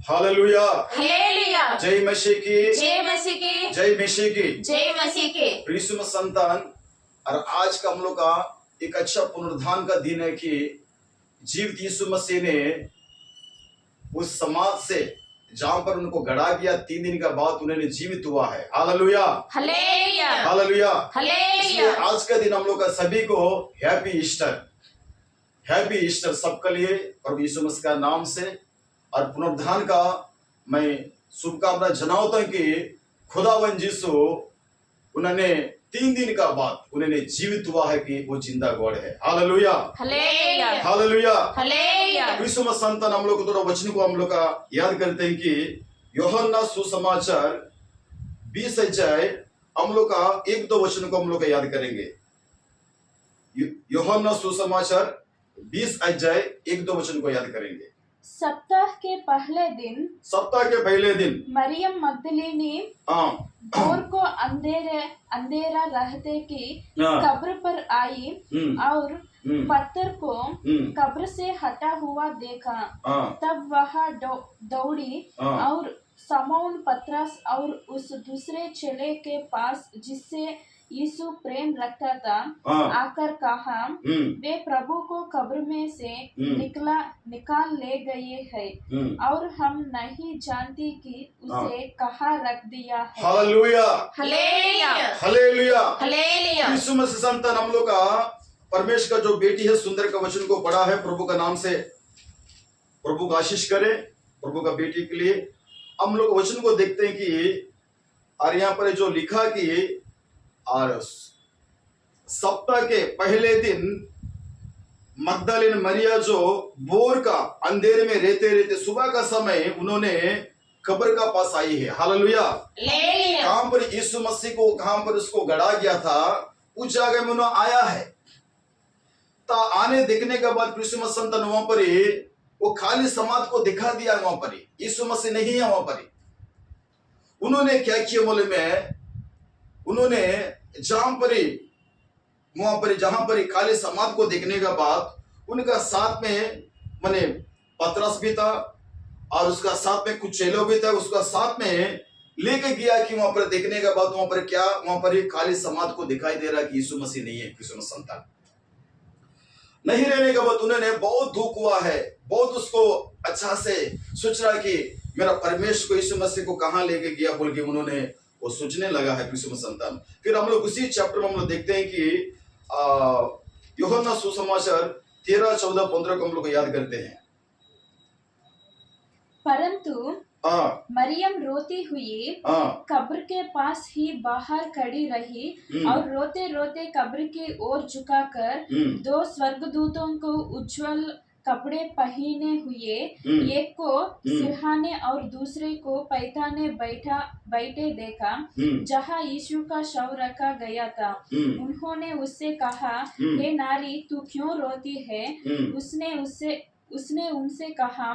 Hallelujah. Hallelujah. जय मसीह की, जय मसीह की, जय मसीह की। जय मसीह की। यीशु मसीह संतान, और आज का हम लोग का एक अच्छा पुनरुत्थान का दिन है कि जीवित यीशु मसीह ने उस समाज से जहां पर उनको गड़ा गया 3 दिन का बाद उन्होंने जीवित हुआ है। Hallelujah, hallelujah, hallelujah. इसलिए हालेलुया। आज का दिन हम लोग का सभी को हैप्पी ईस्टर, हैप्पी ईस्टर सबके लिए प्रभु यीशु मसीह का नाम से। और पुनरुत्थान का मैं शुभकामना जनाता हूं कि खुदावन यीशु उन्होंने 3 दिन का बाद उन्होंने जीवित हुआ है कि वो जिंदा गॉड है। Hallelujah, hallelujah, hallelujah. Hallelujah. Yeshu Masih संतान, हम लोग थोड़ा वचन को हम लोग का याद करते हैं कि यूहन्ना सुसमाचार 20 अध्याय हम लोग का 1-2 वचन को हम लोग का याद करेंगे। यूहन्ना सुसमाचार 20 अध्याय 1-2 वचन को याद करेंगे। सप्ताह के पहले दिन, सप्ताह के पहले दिन मरियम मगदलीनी भोर को अंधेरा रहते की कब्र पर आई और पत्थर को कब्र से हटा हुआ देखा। तब वह दौड़ी और समौन पतरस और उस दूसरे चेले के पास जिससे यीशु प्रेम रखता था आकर कहा, वे प्रभु को कब्र में से निकाल ले गए हैं और हम नहीं जानती कि उसे कहाँ रख दिया है। Hallelujah, hallelujah, hallelujah, hallelujah. Yeshu Masih संतान, हम लोग का परमेश्वर का जो बेटी है सुंदर का वचन को पढ़ा है प्रभु का नाम से। प्रभु का आशीष करे प्रभु का बेटी के लिए। हम लोग वचन को देखते हैं कि और यहाँ पर जो लिखा कि और सप्ताह के पहले दिन मगदलीन मरिया जो भोर का अंधेरे में रहते रहते सुबह का समय उन्होंने कब्र का पास आई है। हालेलुया, कहां पर यीशु मसीह को कहां पर उसको गड़ा गया था उस जगह में उन्होंने आया है। आने देखने के बाद यीशु मसीह संतान वहां पर वो खाली समाज को दिखा दिया। वहां पर यीशु मसीह नहीं है। वहां पर उन्होंने क्या किया बोले में, उन्होंने जहां पर खाली समाज को देखने के बाद उनका साथ में माने पतरस भी था और उसका साथ में कुछ चेलों भी था, उसका साथ में लेके गया कि वहां पर देखने के बाद वहां पर खाली समाज को दिखाई दे रहा कि यीशु मसीह नहीं है। यीशु मसीह संतान नहीं रहने के बाद उन्होंने बहुत दुख हुआ है, बहुत उसको अच्छा से सोच रहा कि मेरा परमेश्वर को यीशु मसीह को कहां लेके गया बोल के उन्होंने वो सोचने लगा है। यीशु मसीह संतान फिर हम लोग उसी चैप्टर में हम लोग देखते हैं कि यूहन्ना सुसमाचार 13, 14, 15 को हम लोग याद करते हैं। परंतु मरियम रोती हुई कब्र के पास ही बाहर खड़ी रही और रोते रोते कब्र की ओर झुकाकर 2 स्वर्गदूतों को उज्जवल कपड़े पहने हुए, एक को सिरहाने और दूसरे को पैताने बैठे देखा जहाँ यीशु का शव रखा गया था। उन्होंने उससे कहा, हे नारी, तू क्यों रोती है? उसने उनसे कहा,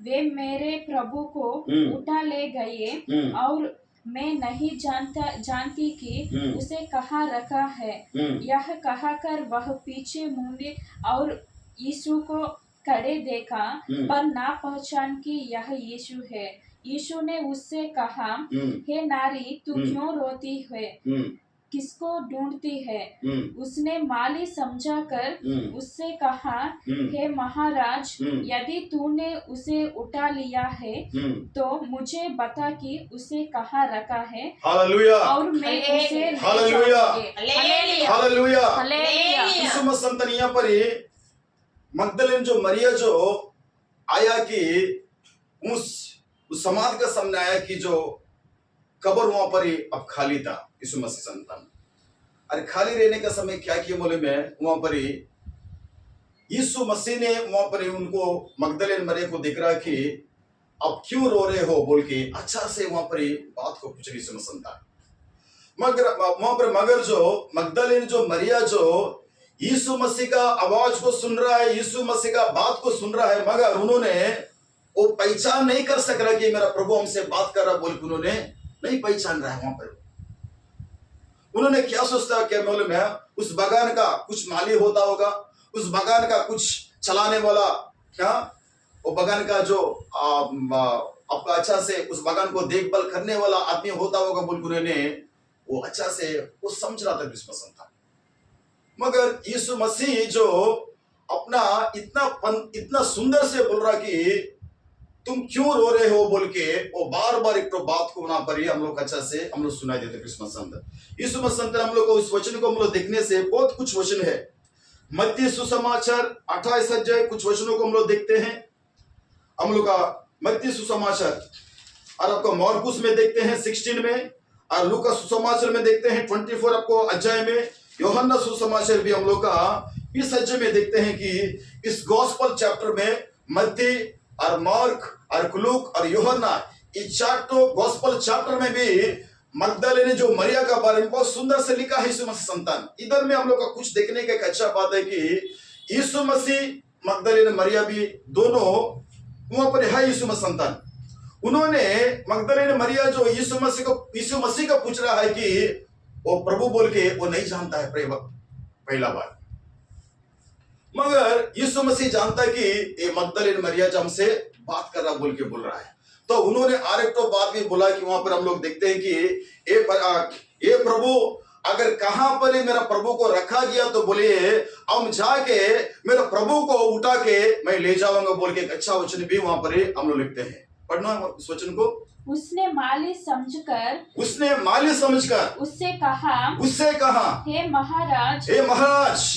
वे मेरे प्रभु को उठा ले गए और मैं नहीं जानती कि उसे कहाँ रखा है। यह कहकर वह पीछे मुड़ी और यीशु को खड़े देखा पर ना पहचान कि यह यीशु है। यीशु ने उससे कहा, हे नारी, तू क्यों रोती है? किसको ढूंढती है? उसने माली समझाकर उससे कहा, हे महाराज, यदि तूने उसे उठा लिया है तो मुझे बता कि उसे कहाँ रखा है और मैं उसे ले हालेलुया, हालेलुया। यीशु मसीह संतान यहाँ पर मगदलीन जो मरिया जो आया कि उस समाज का सामने आया कि जो कब्र वहां पर अब खाली था। यीशु मसीह संतान अरे खाली रहने का समय क्या किया बोले में, वहां पर यीशु मसीह ने वहां पर उनको मगदलीन मरिया को दिख रहा कि अब क्यों रो रहे हो बोल के अच्छा से वहां पर बात को पूछ यीशु मसीह संतान। मगर जो मगदलीन जो मरिया जो यीशु मसीह का आवाज को सुन रहा है, यीशु मसीह का बात को सुन रहा है, मगर उन्होंने वो पहचान नहीं कर सक रहा कि मेरा प्रभु हमसे बात कर रहा बोल के उन्होंने नहीं पहचान रहा है। वहां पर उन्होंने क्या सोचता क्या मालूम है, उस बगान का कुछ माली होता होगा, उस बगान का कुछ चलाने वाला क्या वो बगान का जो आपका अच्छा से उस बगान को देखभाल करने वाला आदमी होता होगा बोल उन्होंने वो अच्छा से वो समझ रहा था क्रिसमस संतान। मगर यीशु मसीह जो अपना इतना सुंदर से बोल रहा कि तुम क्यों रो रहे हो बोल के, वो बार बार एक तो बात को वहां पर ही हम लोग अच्छा से हम लोग सुनाई देते क्रिसमस संतान। यीशु मसीह संतान हम लोग को उस वचन को हम लोग देखने से बहुत कुछ वचन है। मत्ती सुसमाचार 28 अध्याय कुछ वचनों को हम लोग देखते हैं। हम लोग का मत्ती सुसमाचार और आपको मार्कुस में देखते हैं 16 में, और लूका सुसमाचार में देखते हैं 24 आपको अध्याय में, यूहन्ना सुसमाचार भी हम लोग का इस अध्याय में देखते हैं कि इस गॉस्पेल चैप्टर में मत्ती और मार्क और लूक और यूहन्ना इस चारों गॉस्पेल चैप्टर में भी मगदलेने जो मरिया का बारे में बहुत सुंदर से लिखा है यीशु मसीह संतान। इधर में हम लोग का कुछ देखने का एक अच्छा बात है कि यीशु मसीह मगदलेने मरिया भी दोनों वहां पर है यीशु मसीह संतान। उन्होंने मगदलेने मरिया जो यीशु मसीह का पूछ रहा है कि वो प्रभु बोल के वो नहीं जानता है पहला बार, मगर यीशु मसीह जानता है कि ये मगदलेने मरिया जो हमसे बात कर रहा बोल के बोल रहा है। तो उन्होंने और एक तो बात भी बोला कि वहां पर हम लोग देखते हैं कि ये प्रभु अगर कहां पर ही मेरा प्रभु को रखा गया तो बोलिए हम जाके मेरा प्रभु को उठा के मैं ले जाऊंगा बोल के एक अच्छा वचन भी वहां पर हम लोग लिखते हैं। पढ़ना इस वचन को। उसने माली समझकर उससे कहा हे महाराज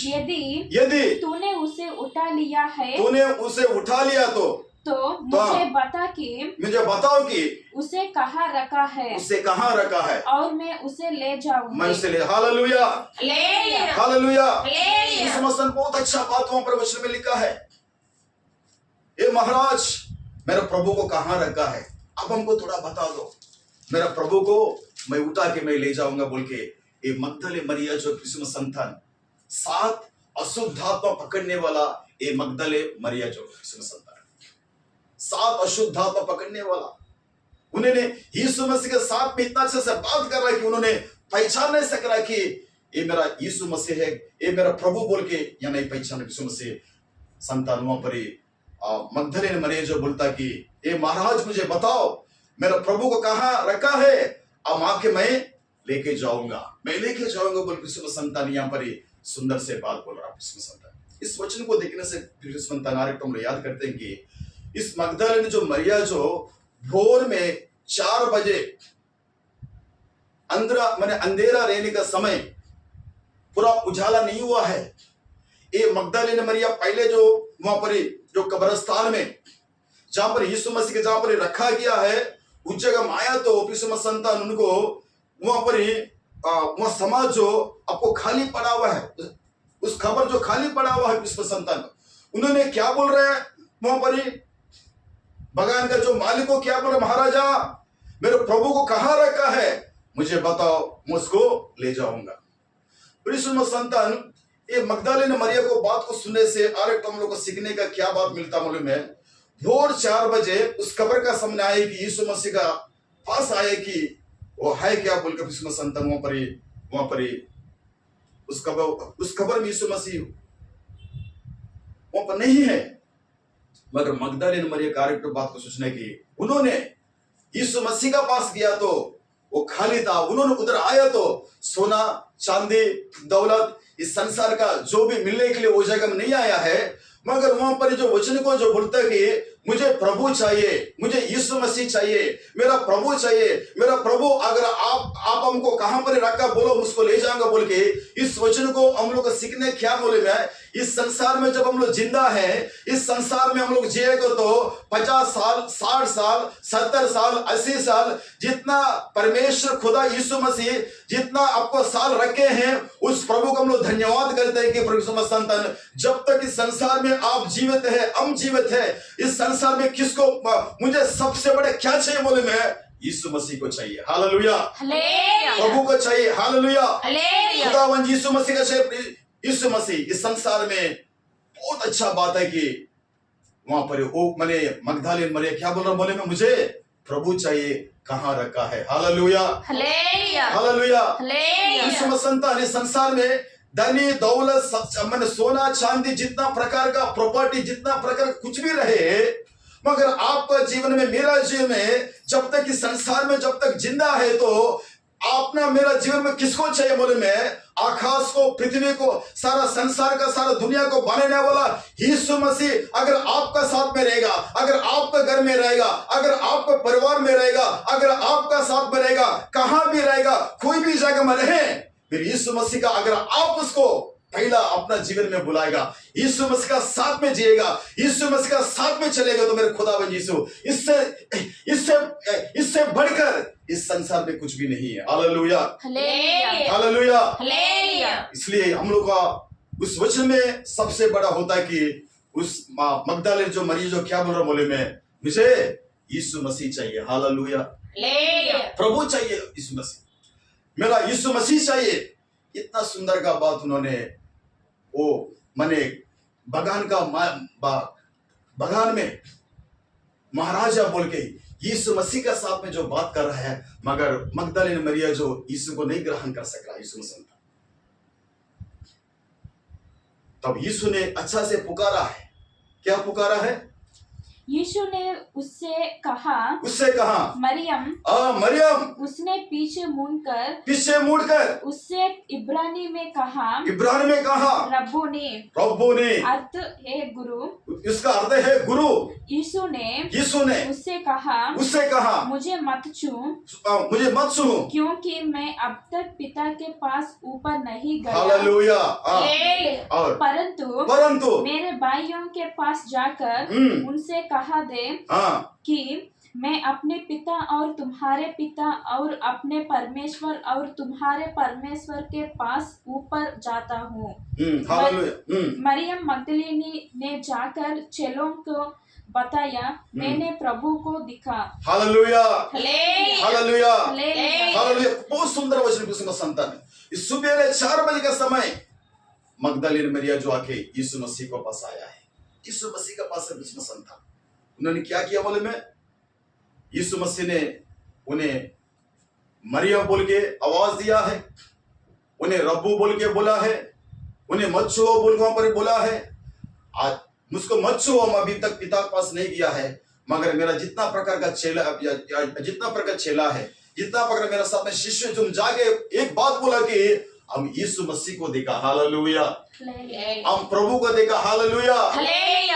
यदि तूने उसे उठा लिया तो मुझे बताओ कि उसे कहाँ रखा है और मैं उसे ले जाऊंगा। Hallelujah hallelujah. यीशु मसीह ने बहुत अच्छा बात वहां पर वचन में लिखा है, ये महाराज मेरे प्रभु को कहाँ रखा है, अब हमको थोड़ा बता दो, मेरा प्रभु को मैं उठा के मैं ले जाऊंगा बोल के। ये मगदले मरिया जो क्रिसमस संतान 7 अशुद्ध आत्मा पकड़ने वाला, ये मगदले मरिया जो क्रिसमस संतान 7 अशुद्ध आत्मा पकड़ने वाला, उन्होंने यीशु मसीह के साथ में इतना अच्छे से बात कर रहा है कि उन्होंने पहचान नहीं सक रहा कि ये मेरा यीशु मसीह है, ये मेरा प्रभु बोल के या नहीं पहचान। यीशु मसीह संतान वहां पर मगदलेने मरिया जो बोलता कि ये महाराज मुझे बताओ मेरा प्रभु को कहाँ रखा है, अब आके मैं लेके जाऊंगा बोल क्रिसमस संतान यहाँ पर सुंदर से बात बोल रहा है क्रिसमस संतान। इस वचन को देखने से क्रिसमस संतान हम लोग याद करते हैं कि इस मगदलेने जो मरिया जो भोर में 4 बजे अंधेरा रहने का समय, पूरा उजाला नहीं हुआ है, ये मगदलेने मरिया पहले जो वहां पर जो कब्रिस्तान में जहां पर यीशु मसीह के जहां पर रखा गया है उस जगह में आया तो क्रिसमस संतान उनको वहां पर वहां समाज जो आपको खाली पड़ा हुआ है, उस खबर जो खाली पड़ा हुआ है क्रिसमस संतान, उन्होंने क्या बोल रहे हैं वहां पर बगान का जो मालिक को क्या बोल रहे, महाराजा मेरे प्रभु को कहाँ रखा है मुझे बताओ, मैं उसको ले जाऊंगा। क्रिसमस संतान ये मगदलेने मरिया को बात को सुनने से और एक हम लोग को सीखने का क्या बात मिलता मालूम है। भोर 4 बजे उस खबर का सामने आए कि यीशु मसीह का पास आए कि वो है क्या बोलकर क्रिसमस संतान वहां पर उस खबर में यीशु मसीह वहां पर नहीं है, मगर मगदलेने मरिया कैरेक्टर बात को सोचने की उन्होंने यीशु मसीह का पास गया तो वो खाली था, उन्होंने उधर आया तो सोना चांदी दौलत इस संसार का जो भी मिलने के लिए वो जगह में नहीं आया है, मगर वहां पर जो वचन को जो बोलता है कि मुझे प्रभु चाहिए, मुझे यीशु मसीह चाहिए, मेरा प्रभु चाहिए, मेरा प्रभु अगर आप हमको कहां पर रखा बोलो उसको ले जाऊंगा बोल के इस वचन को हम लोग सीखने क्या बोले में। इस संसार में जब हम लोग जिंदा है, इस संसार में हम लोग जिएगा तो 50 साल 60 साल 70 साल 80 साल जितना परमेश्वर खुदा यीशु मसीह जितना आपको साल रखे हैं उस प्रभु को हम लोग धन्यवाद करते हैं कि प्रभु संतान जब तक इस संसार में आप जीवित है, हम जीवित है, इस संसार में किसको मुझे सबसे बड़े क्या चाहिए बोले मैं यीशु मसीह को चाहिए। हालेलुया, प्रभु को चाहिए। हालेलुया, खुदावन यीशु मसीह का चाहिए। यीशु मसीह इस संसार में बहुत अच्छा बात है कि वहां पर वो मैंने मगदलेने मरिया क्या बोल रहा बोले मैं मुझे प्रभु चाहिए कहाँ रखा है। Hallelujah hallelujah. यीशु मसीह संतान इस संसार में धनी दौलत मैंने सोना चांदी जितना प्रकार का प्रॉपर्टी जितना प्रकार कुछ भी रहे मगर आपका जीवन में, मेरा जीवन में, जब तक इस संसार में जब तक जिंदा है तो आपना मेरा जीवन में किसको चाहिए बोले? मैं आकाश को, पृथ्वी को, सारा संसार का, सारा दुनिया को बनाने वाला यीशु मसीह अगर आपका साथ में रहेगा, अगर आपका घर में रहेगा, अगर आपका परिवार में रहेगा, अगर आपका साथ में रहेगा, कहां भी रहेगा, कोई भी जगह में रहे, फिर यीशु मसीह का अगर आप उसको पहला अपना जीवन में बुलाएगा, यीशु मसीह का साथ में जिएगा, यीशु मसीह का साथ में चलेगा, तो मेरे खुदावन यीशु, इससे इससे इससे बढ़कर इस संसार में कुछ भी नहीं है। Hallelujah, hallelujah. इसलिए हम लोग का उस वचन में सबसे बड़ा होता है कि उस मगदलेन जो मरीज जो क्या बोल रहा बोले, मैं मुझे यीशु मसीह चाहिए। हालेलुया, प्रभु चाहिए, यीशु मसीह, मेरा यीशु मसीह चाहिए। इतना सुंदर का बात उन्होंने, वो माने बगान में महाराजा बोल के यीशु मसीह का साथ में जो बात कर रहा है, मगर मगदलेन मरिया जो यीशु को नहीं ग्रहण कर सक रहा, यीशु मसीह, तब यीशु ने अच्छा से पुकारा है। क्या पुकारा है? यीशु ने उससे कहा, मरियम। मरियम। उसने पीछे मुड़कर उससे इब्रानी में कहा, रब्बोनी। अर्थ है गुरु। इसका अर्थ है गुरु। यीशु ने उससे कहा, मुझे मत छू, क्योंकि मैं अब तक पिता के पास ऊपर नहीं गया। हालेलुया। और परंतु मेरे भाइयों के पास जाकर उनसे कहा दे कि मैं अपने पिता और तुम्हारे पिता और अपने परमेश्वर और तुम्हारे परमेश्वर के पास ऊपर जाता हूँ। मरियम मगदलीनी ने जाकर चेलों को बताया, मैंने प्रभु को दिखा। Hallelujah, hallelujah, hallelujah. बहुत सुंदर वचन की संतान। इस सुबह 4 बजे का समय मगदलीन मरिया जो आके यीशु मसीह को पास आया है, यीशु मसीह का पास है संतान। उन्होंने क्या किया बोले, में यीशु मसीह ने उन्हें मरियम बोल के आवाज दिया है, उन्हें रब्बू बोल के बोला है, उन्हें मत छुओ बोल के वहां पर बोला है। आज मुझको मत छुओ, हम अभी तक पिता के पास नहीं गया है, मगर मेरा जितना प्रकार का चेला है, जितना प्रकार मेरा साथ में शिष्य, तुम जाके एक बात बोला कि हम यीशु मसीह को देखा। हालेलुया, हम प्रभु को देखा। हालेलुया,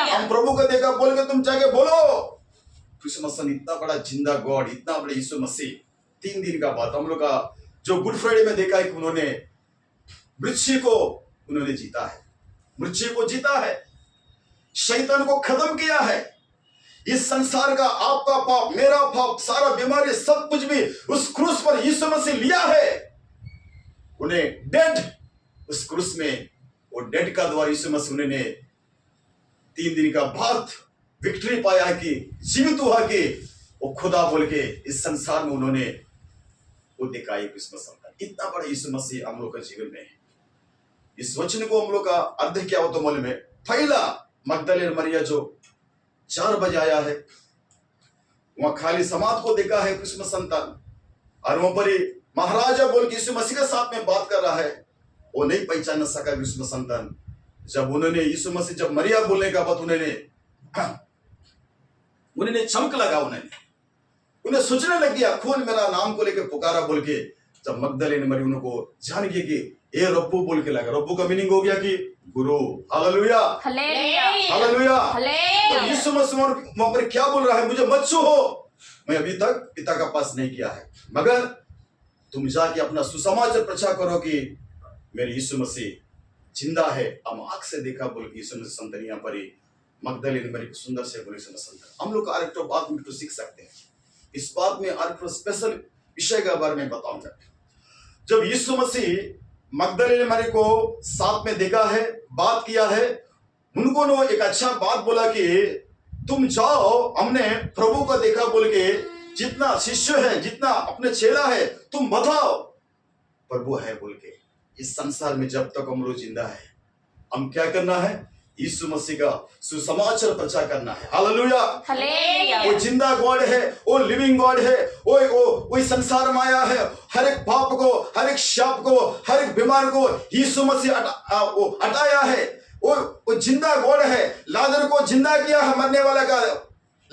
हम प्रभु को देखा बोल के तुम जाके बोलो। क्रिसमस इतना बड़ा जिंदा गॉड, इतना बड़ा यीशु मसीह, 3 दिन का बात हम लोग का जो गुड फ्राइडे में देखा है कि उन्होंने मृत्यु को उन्होंने जीता है, मृत्यु को जीता है, शैतान को खत्म किया है। इस संसार का आपका पाप, मेरा पाप, सारा बीमारी, सब कुछ भी उस क्रूस पर यीशु मसीह लिया है। उन्हें डेड, उस क्रूस में वो डेड का द्वारा यीशु मसीह उन्होंने 3 दिन का बाद विक्ट्री पाया कि जीवित हुआ कि वो खुदा बोल के इस संसार में उन्होंने वो दिखाई। क्रिसमस इतना बड़ा यीशु मसीह हम लोग का जीवन में है। इस वचन को हम लोग का अर्थ क्या हो तो मालूम है? पहला मगदलेन मरिया जो 4 बजे आया है, वहां खाली समाज को देखा है क्रिसमस संतान, और वहां पर महाराजा बोल के यीशु मसीह के साथ में बात कर रहा है, वो नहीं पहचान सका क्रिसमस संतान। जब उन्होंने यीशु मसीह, जब मरिया बोलने का बाद उन्होंने चमक लगा, उन्हें सोचने लग गया, कौन मेरा नाम को लेकर पुकारा बोल के। जब मगदलेन मरियम उनको जान गया कि ये रब्बू बोल के लगा, रब्बू का मीनिंग हो गया कि गुरु। Hallelujah, hallelujah. तो यीशु मसीह वहां पर क्या बोल रहा है? मुझे मत छूओ, मैं अभी तक पिता का पास नहीं किया है, मगर तुम जाके अपना सुसमाचार प्रचार करो कि मेरे यीशु मसीह जिंदा है, हम आंख से देखा बोल के यीशु मसीह संतान यहाँ पर मगदलेन मरियम सुंदर से बोले संतान। हम लोग और एक बात में सीख सकते हैं। इस बात में और स्पेशल विषय के बारे में बताऊंगा। जब यीशु मसीह मगदलेन मरियम को साथ में देखा है, बात किया है, उनको ने एक अच्छा बात बोला कि तुम जाओ, हमने प्रभु को देखा बोल के, जितना शिष्य है, जितना अपने चेला है, तुम बताओ प्रभु है बोल के। इस संसार में जब तक हम लोग जिंदा है, हम क्या करना है? यीशु मसीह का सुसमाचार प्रचार करना है। हालेलुया, वो जिंदा गॉड है, वो लिविंग गॉड है, वो संसार में आया है, हर एक पाप को, हर एक शाप को, हर एक बीमार को यीशु मसीह हटाया है। वो जिंदा गॉड है। लाजर को जिंदा किया है, मरने वाला का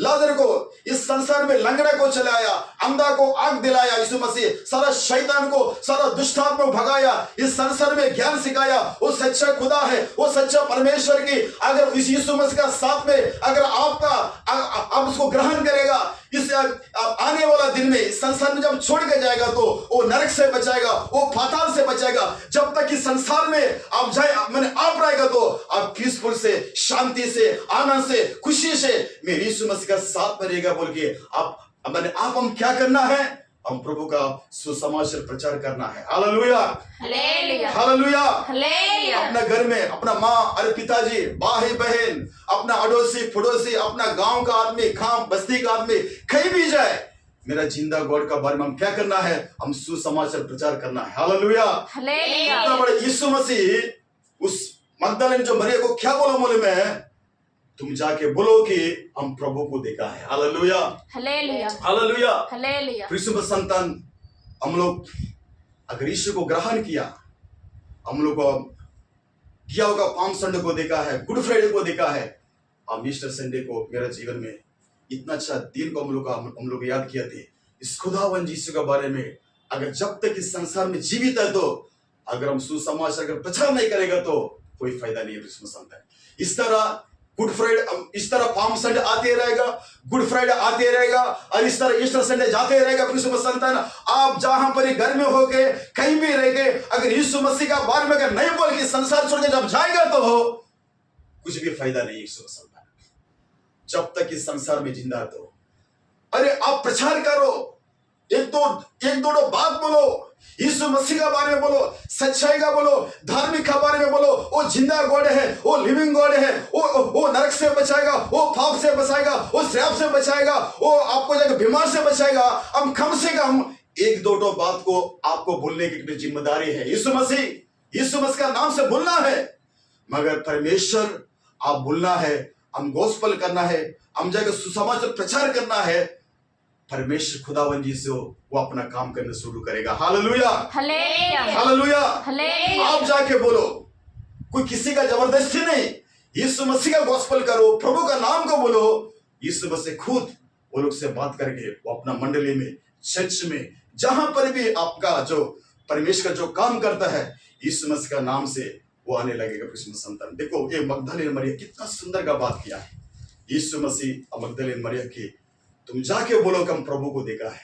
लाजर को इस संसार में लंगड़े को चलाया, अंधा को आंख दिलाया यीशु मसीह, सारा शैतान को, सारा दुष्टात्मा को भगाया, इस संसार में ज्ञान सिखाया। वो सच्चा खुदा है, वो सच्चा परमेश्वर की अगर इस यीशु मसीह का साथ में अगर आप उसको ग्रहण करेगा, इस आने वाला दिन में इस संसार में जब छोड़ के जाएगा तो वो नरक से बचाएगा, वो पाताल से बचाएगा। जब तक इस संसार में आप जाए आप रहेगा तो आप पीसफुल से, शांति से, आनंद से, खुशी से मेरे यीशु मसीह का साथ में रहेगा बोल के आप हम क्या करना है? हम प्रभु का सुसमाचार प्रचार करना है। Hallelujah, hallelujah, hallelujah. हालेलुया। अपना घर में अपना माँ और पिताजी, भाई बहन, अपना अड़ोसी पड़ोसी, अपना गांव का आदमी, खाम बस्ती का आदमी कहीं भी जाए, मेरा जिंदा गॉड का बारे में हम क्या करना है? हम सुसमाचार प्रचार करना है। Hallelujah, hallelujah. इतना बड़ा यीशु मसीह उस मगदलेन जो मरियम को क्या बोला मालूम है? तुम जाके बोलो कि हम प्रभु को देखा है। Hallelujah, hallelujah, hallelujah. हालेलुया। यीशु का संतान हम लोग अगर यीशु को ग्रहण किया, हम लोग को किया होगा, पाम संडे को देखा है, गुड फ्राइडे को देखा है, हम ईस्टर संडे को मेरा जीवन में इतना अच्छा दिन को हम लोग याद किए थे। इस खुदावन यीशु के बारे में अगर जब तक इस संसार में जीवित है तो अगर हम सुसमाचार अगर प्रचार नहीं करेगा तो कोई फायदा नहीं है। यीशु संतान इस तरह गुड फ्राइडे, इस तरह पाम संडे आते रहेगा, गुड फ्राइडे आते रहेगा और इस तरह ईस्टर संडे जाते रहेगा। यीशु संतान आप जहां पर घर में होके कहीं भी रह के अगर यीशु मसीह का बारे में अगर नहीं बोल के संसार छोड़ के जब जाएगा तो कुछ भी फायदा नहीं। यीशु संतान जब तक इस संसार में जिंदा है तो अरे आप प्रचार करो, एक दो बात बोलो, यीशु मसीह का बारे में बोलो, सच्चाई का बोलो, धार्मिक का बारे में बोलो। वो जिंदा गॉड है, वो लिविंग गॉड है, वो नरक से बचाएगा, वो पाप से बचाएगा, वो श्राप से बचाएगा, वो आपको जाकर बीमार से बचाएगा। हम कम से कम एक दो बात को आपको बोलने की जिम्मेदारी है। यीशु मसीह का नाम से बोलना है, मगर परमेश्वर आप बोलना है, हम गोस्पेल करना है, हम जाकर सुसमाचार प्रचार करना है। परमेश्वर खुदावन जी से वो अपना काम करना शुरू करेगा। Hallelujah, hallelujah, hallelujah. हालेलुया। आप जाके बोलो, कोई किसी का जबरदस्ती नहीं, यीशु मसीह का गोस्पेल करो, प्रभु का नाम को बोलो। यीशु मसीह खुद वो लोग से बात करके वो अपना मंडली में, चर्च में, जहां पर भी आपका जो परमेश्वर का जो काम करता है, यीशु मसीह का नाम से वो आने लगेगा। यीशु संतान देखो, ये मगदलेन मरियम कितना सुंदर का बात किया है। यीशु मसीह मगदलेन मरियम की तुम जाके बोलो कि हम प्रभु को देखा है।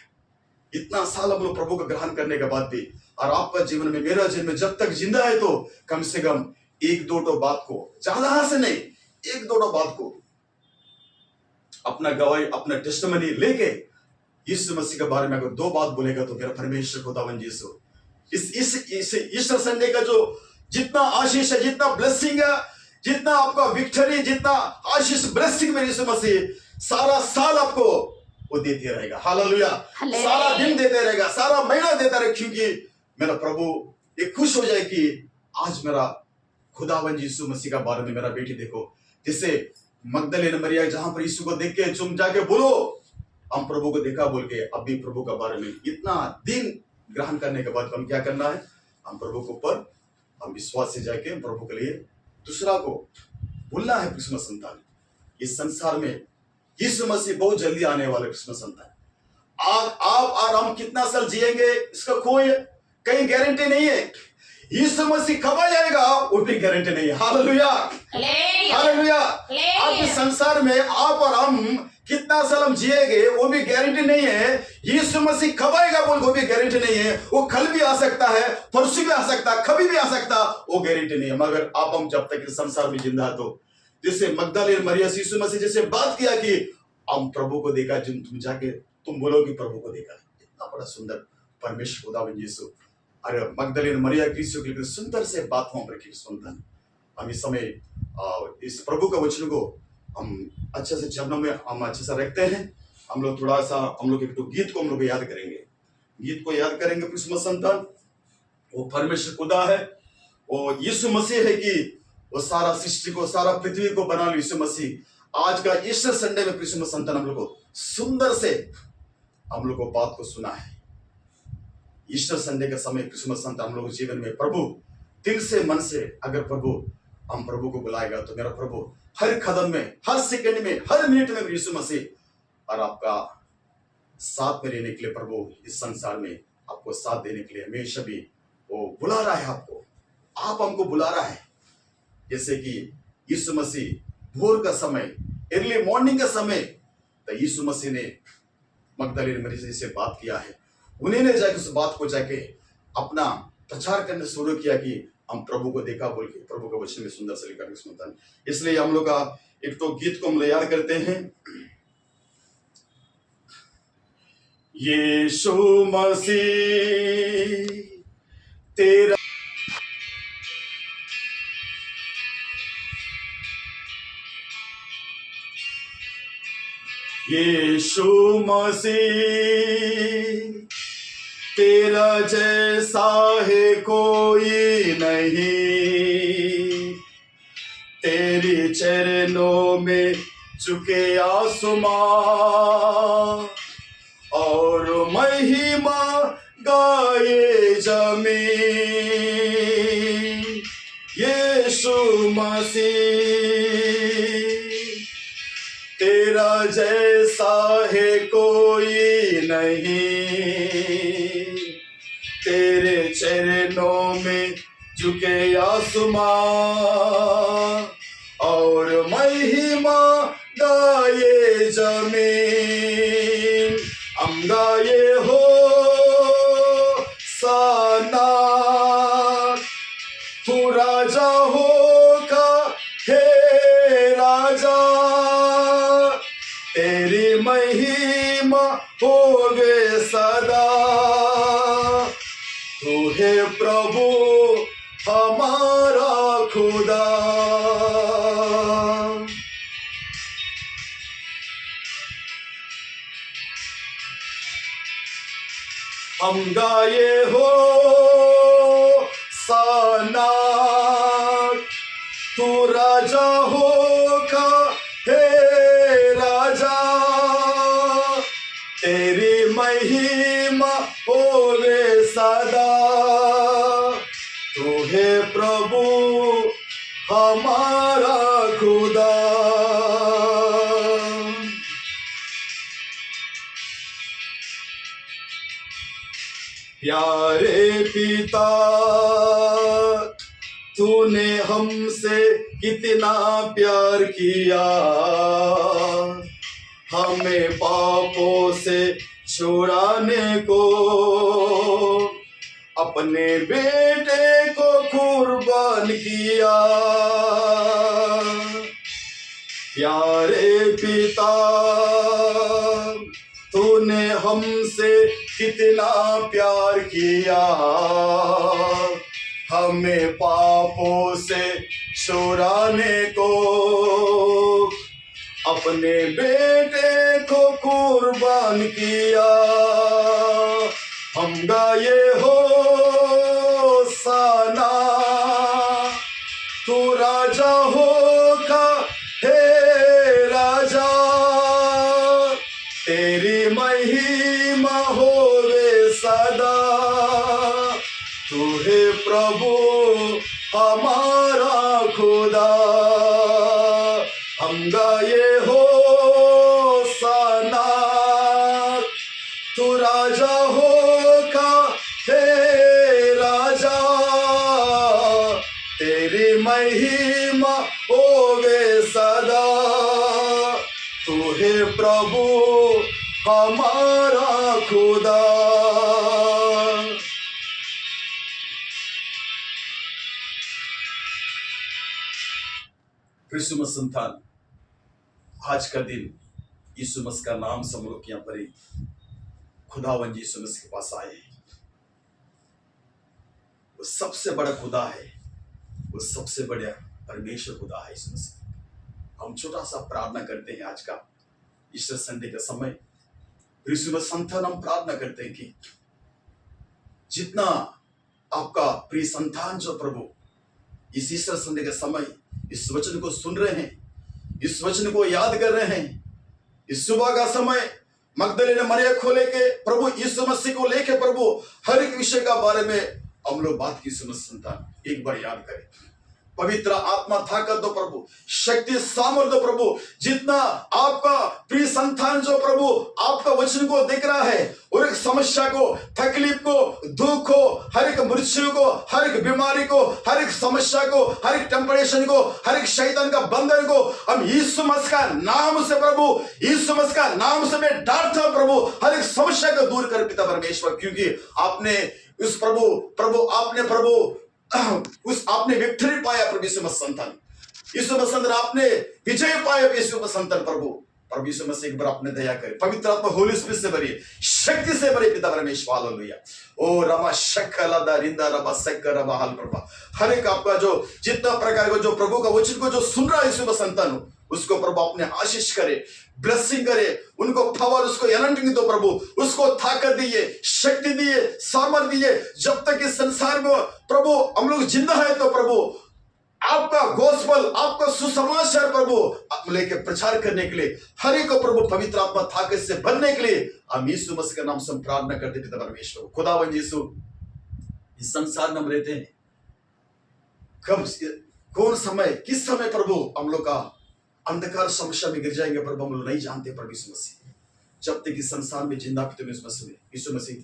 इतना साल हम लोग प्रभु को ग्रहण करने के बाद भी, और आपका जीवन में, मेरा जीवन में जब तक जिंदा है तो कम से कम एक दो बात को, ज्यादा से नहीं, एक दो बात को अपना गवाही, अपना टेस्टिमनी लेके यीशु मसीह के बारे में अगर दो बात बोलेगा तो मेरा परमेश्वर खुदावन यीशु इस ईस्टर संडे का जो जितना आशीष है, जितना ब्लेसिंग है, जितना आपका विक्टरी, जितना आशीष ब्लेसिंग में यीशु मसीह सारा साल आपको वो देते रहेगा। हालेलुया, सारा दिन देते रहेगा, सारा महीना देता रहेगा, क्योंकि मेरा प्रभु ये खुश हो जाए कि आज मेरा खुदावन यीशु मसीह का बारे में मेरा बेटी देखो, जैसे मगदलेन मरियम जहां पर यीशु को देख के तुम जाके बोलो हम प्रभु को देखा बोल के, अब भी प्रभु का बारे में इतना दिन ग्रहण करने के बाद हम क्या करना है? हम प्रभु के ऊपर हम विश्वास से जाके प्रभु के लिए दूसरा को बोलना है। क्रिसमस संतान इस संसार में यीशु मसीह बहुत जल्दी आने वाले। क्रिसमस संतान आप और हम कितना साल जिएंगे इसका कोई कहीं गारंटी नहीं है। यीशु मसीह कब आ जाएगा वो भी गारंटी नहीं है। Hallelujah, hallelujah. आज इस संसार में आप और हम कितना साल हम जिएंगे वो भी गारंटी नहीं है। यीशु मसीह कब आएगा बोल वो भी गारंटी नहीं है। वो कल भी आ सकता है, परसों भी आ सकता है, कभी भी आ सकता, वो गारंटी नहीं है। मगर आप हम जब तक इस संसार में जिंदा तो, जैसे मगदलेन मरियम यीशु मसीह जैसे बात किया कि हम प्रभु को देखा, तुम जाके तुम बोलोगे प्रभु को देखा। इतना बड़ा सुंदर परमेश्वर खुदावन यीशु, अरे मगदलेन मरियम यीशु की सुंदर से बात हम रखी सुनता। हम इस समय इस प्रभु का वचन को हम अच्छे से चरणों में हम अच्छे से रखते हैं। हम लोग थोड़ा सा हम लोग एक तो गीत को हम लोग याद करेंगे, गीत को याद करेंगे। क्रिसमस संतान वो परमेश्वर खुदा है, वो यीशु मसीह है कि वो सारा सृष्टि को, सारा पृथ्वी को बना लो यीशु मसीह। आज का ईस्टर संडे में क्रिसमस संतान हम लोग को सुंदर से हम लोग को बात को सुना है। ईस्टर संडे के समय क्रिसमस संतान हम लोग जीवन में प्रभु दिल से मन से अगर प्रभु हम प्रभु को बुलाएगा तो मेरा प्रभु हर कदम में, हर सेकंड में, हर मिनट में यीशु मसीह और आपका साथ में रहने के लिए प्रभु इस संसार में आपको साथ देने के लिए हमेशा भी वो बुला रहा है आपको। आप हमको बुला रहा है, जैसे कि यीशु मसीह भोर का समय, अर्ली मॉर्निंग का समय, तो यीशु मसीह ने मगदलीन मरियम से बात किया है। उन्होंने जाके उस बात को जाके अपना प्रचार करने शुरू किया कि हम प्रभु को देखा बोल के, प्रभु का वचन में सुंदर से लिखा सुनता है। इसलिए हम लोग का एक तो गीत को हम याद करते हैं, यीशु मसीह तेरा यीशु मसीह तेरा जैसा है कोई नहीं, तेरी चरणों में झुके आसमां और महिमा गाए जमीन। यीशु मसीह तेरा जैसा है कोई नहीं, तेरे चरणों में झुके आसमां और महिमा गाए जमीन। हम गाए हो सना, तू राजा होगा हे राजा, तेरी महिमा होवे सदा। तू है प्रभु हमारा खुदा। हम गाए हो सना, तू राजा होगा हे राजा, तेरी महिमा होवे सदा। तू है प्रभु हमारा खुदा। प्यारे पिता, तूने हमसे कितना प्यार किया, हमें पापों से छुड़ाने को अपने बेटे को कुर्बान किया। प्यारे पिता, तूने हमसे कितना प्यार किया, हमें पापों से छुड़ाने को अपने बेटे को कुर्बान किया। हम गाए हो सना, तू राजा होगा हे राजा, तेरी महिमा होवे सदा। तू है प्रभु हमारा खुदा। हम गाए हो सना, तू राजा होगा हे राजा, तेरी महिमा होवे सदा। तू है प्रभु हमारा खुदा। क्रिसमस संतान, आज का दिन यीशु मसीह का नाम से हम लोग यहाँ पर खुदावन यीशु मसीह के पास आए। वो सबसे बड़ा खुदा है, वो सबसे बड़ा परमेश्वर खुदा है यीशु मसीह। हम छोटा सा प्रार्थना करते हैं आज का ईस्टर संडे का समय। क्रिसमस संतान हम प्रार्थना करते हैं कि जितना आपका प्रिय संतान जो प्रभु इस ईस्टर संडे के समय इस वचन को सुन रहे हैं, इस वचन को याद कर रहे हैं, इस सुबह का समय मगदलीन मरियम को लेके प्रभु यीशु मसीह को लेके प्रभु हर एक विषय का बारे में हम लोग बात की। सुनो संतान, एक बार याद करें पवित्र आत्मा ताकत दो प्रभु, शक्ति सामर्थ दो प्रभु। जितना आपका प्रिय संतान जो प्रभु आपका वचन को देख रहा है, और एक समस्या को, तकलीफ को, दुख को, हर एक मृत्यु को, हर एक बीमारी को, हर एक समस्या को, हर एक टेम्परेशन को, हर एक शैतान का बंधन को हम यीशु मसीह का नाम से प्रभु, यीशु मसीह का नाम से मैं डांटता हूं प्रभु, हर एक समस्या को दूर कर पिता परमेश्वर। क्योंकि आपने उस प्रभु आपने विक्ट्री पाया प्रभु यीशु मसीह संतान, यीशु मसीह संतान आपने विजय पाया यीशु मसीह संतान प्रभु यीशु मसीह एक बार आपने दया करे, पवित्र आत्मा होली स्पिरिट से भरिए, शक्ति से भरिए पिता परमेश्वर। हालेलुया। ओ रमा शक्कला दा रिंदा रबा सक्कर रबा हाल प्रभा, हर एक आपका जो जितना प्रकार का जो प्रभु का वचन को जो सुन रहा है यीशु मसीह संतान, उसको प्रभु अपने आशीष करे, ब्लेसिंग करे, उनको पावर, उसको एनर्जी दो प्रभु, उसको ताकत दिए, शक्ति दिए, सामर्थ दिए। जब तक इस संसार में प्रभु हम लोग जिंदा है तो प्रभु आपका गोस्पल, आपका सुसमाचार प्रभु आप लेके प्रचार करने के लिए, हर एक को प्रभु पवित्र आत्मा ताकत से भरने के लिए हम यीशु मसीह के नाम से हम प्रार्थना करते पिता परमेश्वर। खुदावन यीशु, इस संसार में हम रहते हैं, कब कौन समय किस समय प्रभु हम लोग का अंधकार समस्या में गिर जाएंगे प्रभु हम लोग नहीं जानते प्रभु यीशु मसीह। जब तक इस संसार में जिंदा पिता यीशु मसीह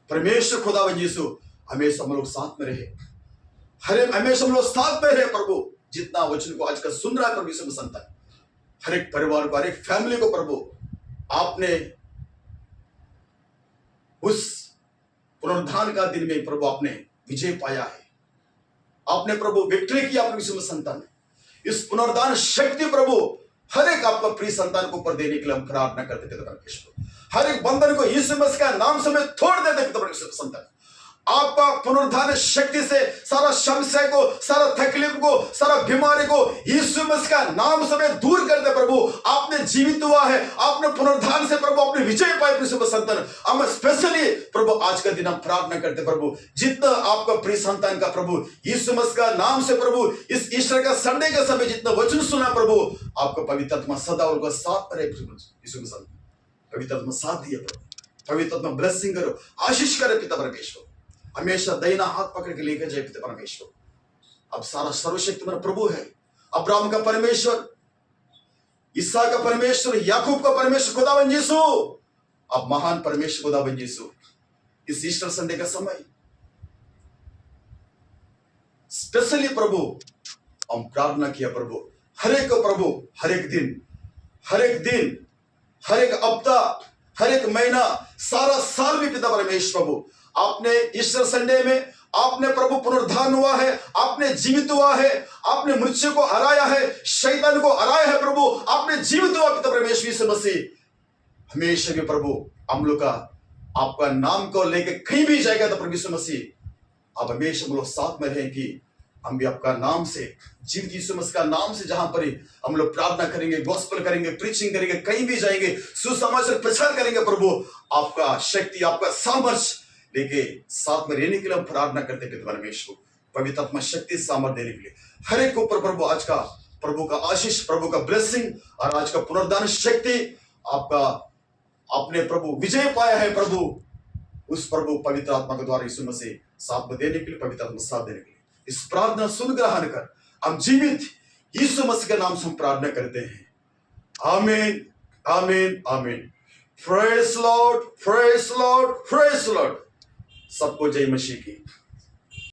परमेश्वर खुदावन यीशु हमेशा हम लोग साथ में रहे, हमेशा हम लोग साथ में रहे प्रभु। जितना वचन को आज का सुन रहा है प्रभु यीशु मसीह संतान, हर एक परिवार को, हर एक फैमिली को प्रभु आपने उस पुनरुत्थान का दिन में प्रभु आपने विजय पाया है, आपने प्रभु विक्ट्री किया प्रभु यीशु मसीह संतान। इस पुनरुत्थान शक्ति प्रभु हर एक आपका प्रिय संतान को ऊपर देने के लिए हम प्रार्थना करते पिता परमेश्वर। हर एक बंधन को यीशु मसीह का नाम से मैं तोड़ देते पिता परमेश्वर संतान। आपका पुनरुत्थान शक्ति से सारा समस्या को, सारा तकलीफ को, सारा बीमारी को यीशु मसीह का नाम से मैं दूर कर दे प्रभु। आपने जीवित हुआ है, आपने पुनरुत्थान से प्रभु आपने विजय पाए प्रभु संतान। हम स्पेशली प्रभु आज का दिन हम प्रार्थना करते प्रभु, जितना आपका प्रिय संतान का प्रभु यीशु मसीह का नाम से प्रभु इस ईस्टर का संडे के समय जितना वचन सुना प्रभु, आपका पवित्र आत्मा सदा उनका साथ रहे यीशु मसीह, पवित्र आत्मा साथ दिए प्रभु, पवित्र आत्मा ब्लेसिंग करो, आशीष करे पिता परमेश्वर। हमेशा दयना हाथ पकड़ के लेकर जाए पिता परमेश्वर। अब सारा सर्वशक्तिमान प्रभु है, अब्राहम का परमेश्वर, इसहाक का परमेश्वर, याकूब का परमेश्वर खुदावन यीशु, अब महान परमेश्वर खुदावन यीशु इस ईस्टर संडे का समय स्पेशली प्रभु हम प्रार्थना किया प्रभु, हर एक को प्रभु, हर एक दिन, हर एक हफ्ता, हर एक महीना, सारा साल भी पिता परमेश्वर प्रभु आपने ईस्टर संडे में आपने प्रभु पुनरुत्थान हुआ है, आपने जीवित हुआ है, आपने मृत्यु को हराया है, शैतान को हराया है प्रभु, आपने जीवित हुआ पिता परमेश्वर यीशु मसीह। हमेशा भी प्रभु हम लोग का आपका नाम को लेके कहीं भी जाएगा तो प्रभु यीशु मसीह आप हमेशा हम लोग साथ में रहें कि हम भी आपका नाम से, जीवित यीशु मसीह का नाम से जहां पर हम लोग प्रार्थना करेंगे, गॉस्पेल करेंगे, प्रीचिंग करेंगे, कहीं भी जाएंगे, सुसमाचार प्रचार करेंगे प्रभु, आपका शक्ति, आपका सामर्थ्य लेके साथ में रहने के लिए हम प्रार्थना करते हैं परमेश्वर। पवित्र आत्मा शक्ति सामर्थ्य देने के लिए हर एक ऊपर प्रभु आज का प्रभु का आशीष, प्रभु का ब्लेसिंग और आज का पुनरुत्थान शक्ति आपका आपने प्रभु विजय पाया है प्रभु, उस प्रभु पवित्र आत्मा के द्वारा यीशु मसीह साथ में देने के लिए, पवित्र आत्मा साथ देने के लिए इस प्रार्थना सुन ग्रहण कर हम जीवित यीशु मसीह के नाम से हम प्रार्थना करते हैं। आमीन, आमीन, आमीन। Praise Lord, praise Lord, praise Lord. सबको जय मसीह की।